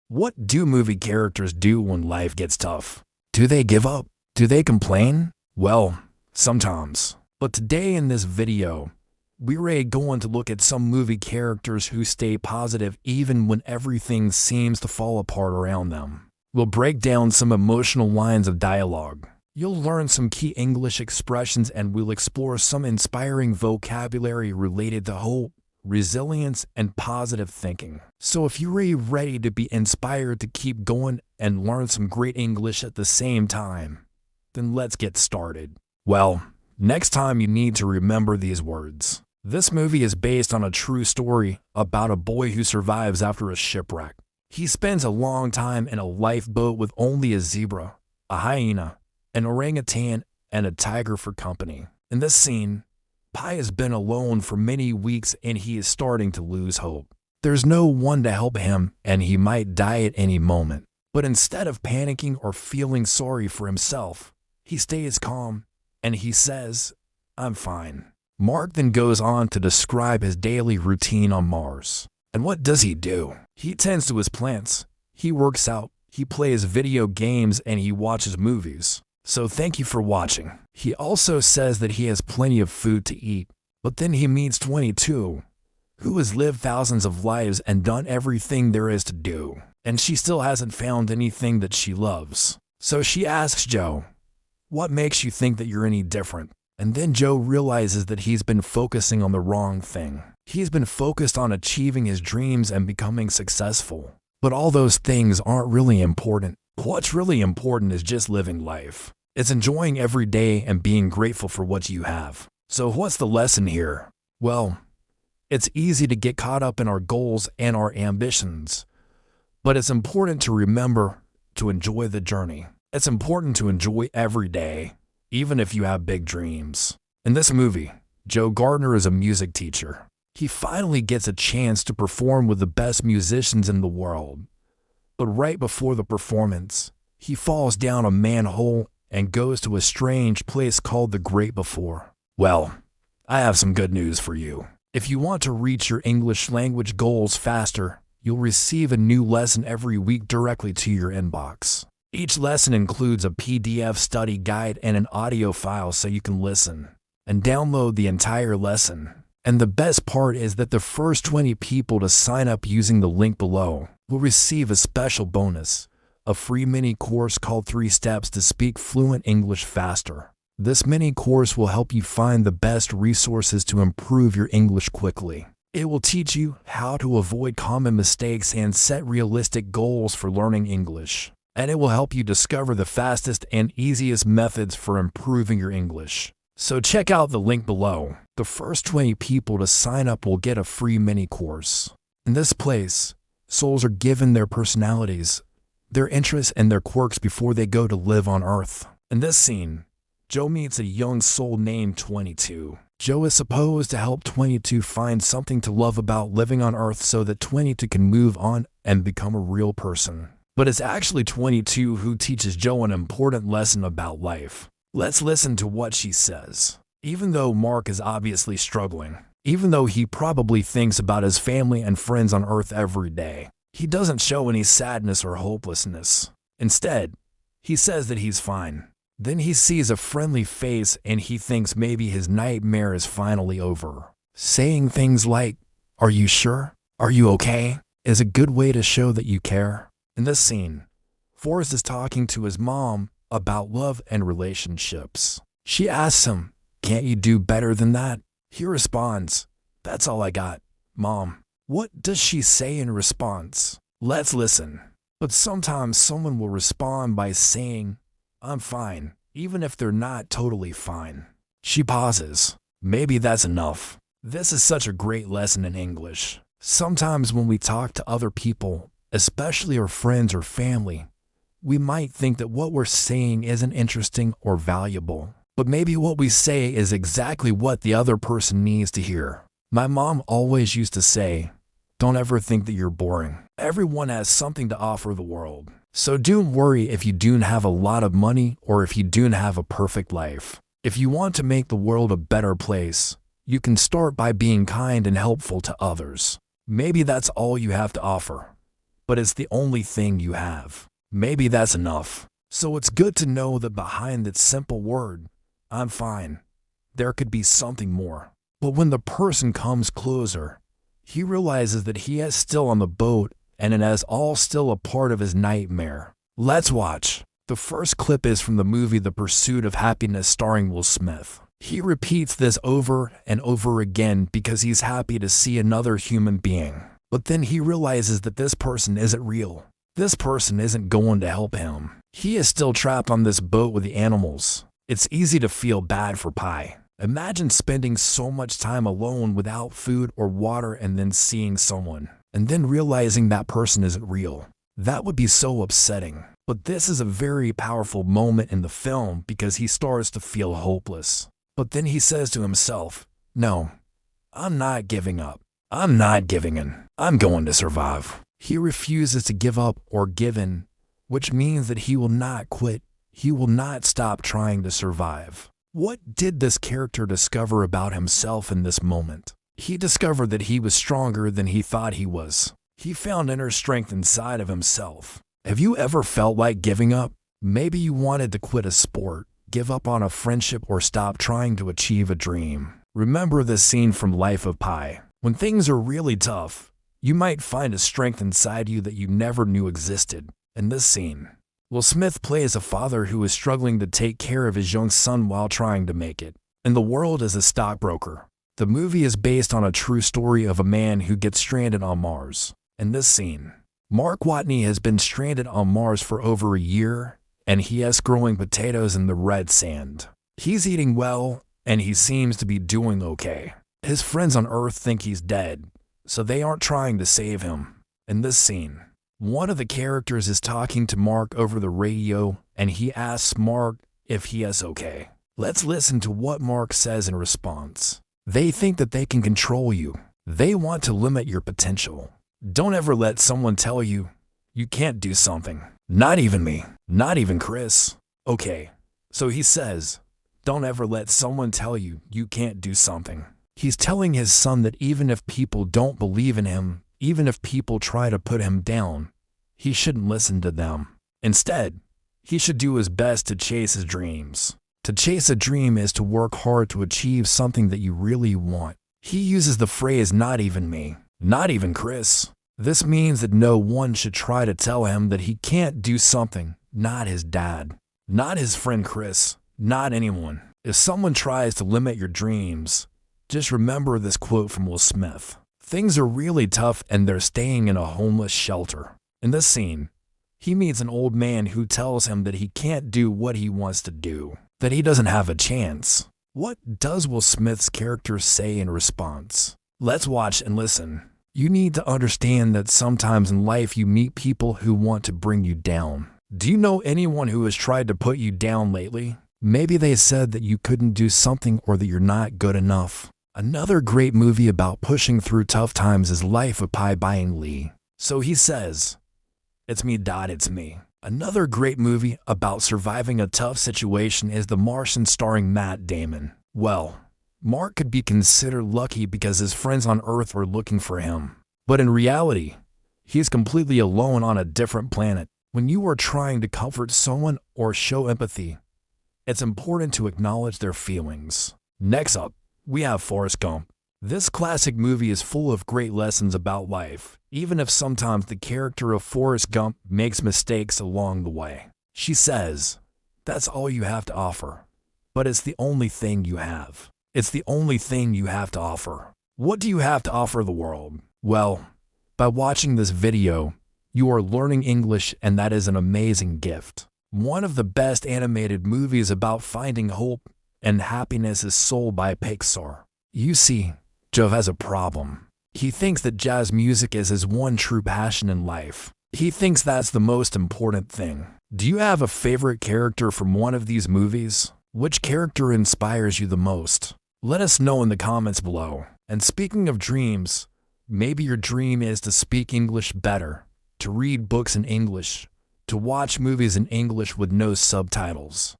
What do movie characters do when life gets tough? Do they give up? Do they complain? Well, sometimes. But today in this video, we're going to look at some movie characters who stay positive even when everything seems to fall apart around them. We'll break down some emotional lines of dialogue. You'll learn some key English expressions and we'll explore some inspiring vocabulary related to hope, resilience, and positive thinking. So if you're ready to be inspired to keep going and learn some great English at the same time, then let's get started. Well, next time you need to remember these words. This movie is based on a true story about a boy who survives after a shipwreck. He spends a long time in a lifeboat with only a zebra, a hyena, an orangutan, and a tiger for company. In this scene, Pi has been alone for many weeks and he is starting to lose hope. There's no one to help him and he might die at any moment. But instead of panicking or feeling sorry for himself, he stays calm and he says, "I'm fine." Mark then goes on to describe his daily routine on Mars. And what does he do? He tends to his plants, he works out, he plays video games, and he watches movies. So thank you for watching. He also says that he has plenty of food to eat, but then he meets 22, who has lived thousands of lives and done everything there is to do, and she still hasn't found anything that she loves. So she asks Joe, "What makes you think that you're any different?" And then Joe realizes that he's been focusing on the wrong thing. He's been focused on achieving his dreams and becoming successful. But all those things aren't really important. What's really important is just living life. It's enjoying every day and being grateful for what you have. So what's the lesson here? Well, it's easy to get caught up in our goals and our ambitions. But it's important to remember to enjoy the journey. It's important to enjoy every day, even if you have big dreams. In this movie, Joe Gardner is a music teacher. He finally gets a chance to perform with the best musicians in the world. But right before the performance, he falls down a manhole and goes to a strange place called the Great Before. Well, I have some good news for you. If you want to reach your English language goals faster, you'll receive a new lesson every week directly to your inbox. Each lesson includes a PDF study guide and an audio file so you can listen and download the entire lesson. And the best part is that the first 20 people to sign up using the link below will receive a special bonus, a free mini course called 3 Steps to Speak Fluent English Faster. This mini course will help you find the best resources to improve your English quickly. It will teach you how to avoid common mistakes and set realistic goals for learning English. And it will help you discover the fastest and easiest methods for improving your English. So check out the link below. The first 20 people to sign up will get a free mini course. In this place, souls are given their personalities, their interests, and their quirks before they go to live on Earth. In this scene, Joe meets a young soul named 22. Joe is supposed to help 22 find something to love about living on Earth so that 22 can move on and become a real person. But it's actually 22 who teaches Joe an important lesson about life. Let's listen to what she says. Even though Mark is obviously struggling, even though he probably thinks about his family and friends on Earth every day, he doesn't show any sadness or hopelessness. Instead, he says that he's fine. Then he sees a friendly face and he thinks maybe his nightmare is finally over. Saying things like, "Are you sure? Are you okay?" is a good way to show that you care. In this scene, Forrest is talking to his mom about love and relationships. She asks him, "Can't you do better than that?" He responds, "That's all I got, Mom." What does she say in response? Let's listen. But sometimes someone will respond by saying, "I'm fine," even if they're not totally fine. She pauses. Maybe that's enough. This is such a great lesson in English. Sometimes when we talk to other people, especially our friends or family, we might think that what we're saying isn't interesting or valuable. But maybe what we say is exactly what the other person needs to hear. My mom always used to say, "Don't ever think that you're boring. Everyone has something to offer the world." So don't worry if you don't have a lot of money or if you don't have a perfect life. If you want to make the world a better place, you can start by being kind and helpful to others. Maybe that's all you have to offer. but it's the only thing you have. Maybe that's enough. So it's good to know that behind that simple word, I'm fine, there could be something more. But when the person comes closer, he realizes that he is still on the boat and it is all still a part of his nightmare. Let's watch. The first clip is from the movie The Pursuit of Happiness starring Will Smith. He repeats this over and over again because he's happy to see another human being. But then he realizes that this person isn't real. This person isn't going to help him. He is still trapped on this boat with the animals. It's easy to feel bad for Pi. Imagine spending so much time alone without food or water and then seeing someone, and then realizing that person isn't real. That would be so upsetting. But this is a very powerful moment in the film because he starts to feel hopeless. But then he says to himself, no, I'm not giving up. I'm not giving in. I'm going to survive. He refuses to give up or give in, which means that he will not quit. He will not stop trying to survive. What did this character discover about himself in this moment? He discovered that he was stronger than he thought he was. He found inner strength inside of himself. Have you ever felt like giving up? Maybe you wanted to quit a sport, give up on a friendship, or stop trying to achieve a dream. Remember this scene from Life of Pi. When things are really tough, you might find a strength inside you that you never knew existed. In this scene, Will Smith plays a father who is struggling to take care of his young son while trying to make it in the world as a stockbroker. The movie is based on a true story of a man who gets stranded on Mars. In this scene, Mark Watney has been stranded on Mars for over a year, and he is growing potatoes in the red sand. He's eating well, and he seems to be doing okay. His friends on Earth think he's dead, so they aren't trying to save him. In this scene, one of the characters is talking to Mark over the radio, and he asks Mark if he is okay. Let's listen to what Mark says in response. They think that they can control you. They want to limit your potential. Don't ever let someone tell you you can't do something. Not even me. Not even Chris. Okay, so he says, don't ever let someone tell you you can't do something. He's telling his son that even if people don't believe in him, even if people try to put him down, he shouldn't listen to them. Instead, he should do his best to chase his dreams. To chase a dream is to work hard to achieve something that you really want. He uses the phrase, not even me, not even Chris. This means that no one should try to tell him that he can't do something, not his dad, not his friend Chris, not anyone. If someone tries to limit your dreams, just remember this quote from Will Smith. Things are really tough and they're staying in a homeless shelter. In this scene, he meets an old man who tells him that he can't do what he wants to do, that he doesn't have a chance. What does Will Smith's character say in response? Let's watch and listen. You need to understand that sometimes in life you meet people who want to bring you down. Do you know anyone who has tried to put you down lately? Maybe they said that you couldn't do something or that you're not good enough. Another great movie about pushing through tough times is Life of Pi by Ang Lee. So he says, it's me, it's me. Another great movie about surviving a tough situation is The Martian starring Matt Damon. Well, Mark could be considered lucky because his friends on Earth were looking for him. But in reality, he's completely alone on a different planet. When you are trying to comfort someone or show empathy, it's important to acknowledge their feelings. Next up, we have Forrest Gump. This classic movie is full of great lessons about life, even if sometimes the character of Forrest Gump makes mistakes along the way. She says, that's all you have to offer, but it's the only thing you have. It's the only thing you have to offer. What do you have to offer the world? Well, by watching this video, you are learning English, and that is an amazing gift. One of the best animated movies about finding hope and happiness is Soul by Pixar. You see, Joe has a problem. He thinks that jazz music is his one true passion in life. He thinks that's the most important thing. Do you have a favorite character from one of these movies? Which character inspires you the most? Let us know in the comments below. And speaking of dreams, maybe your dream is to speak English better, to read books in English, to watch movies in English with no subtitles.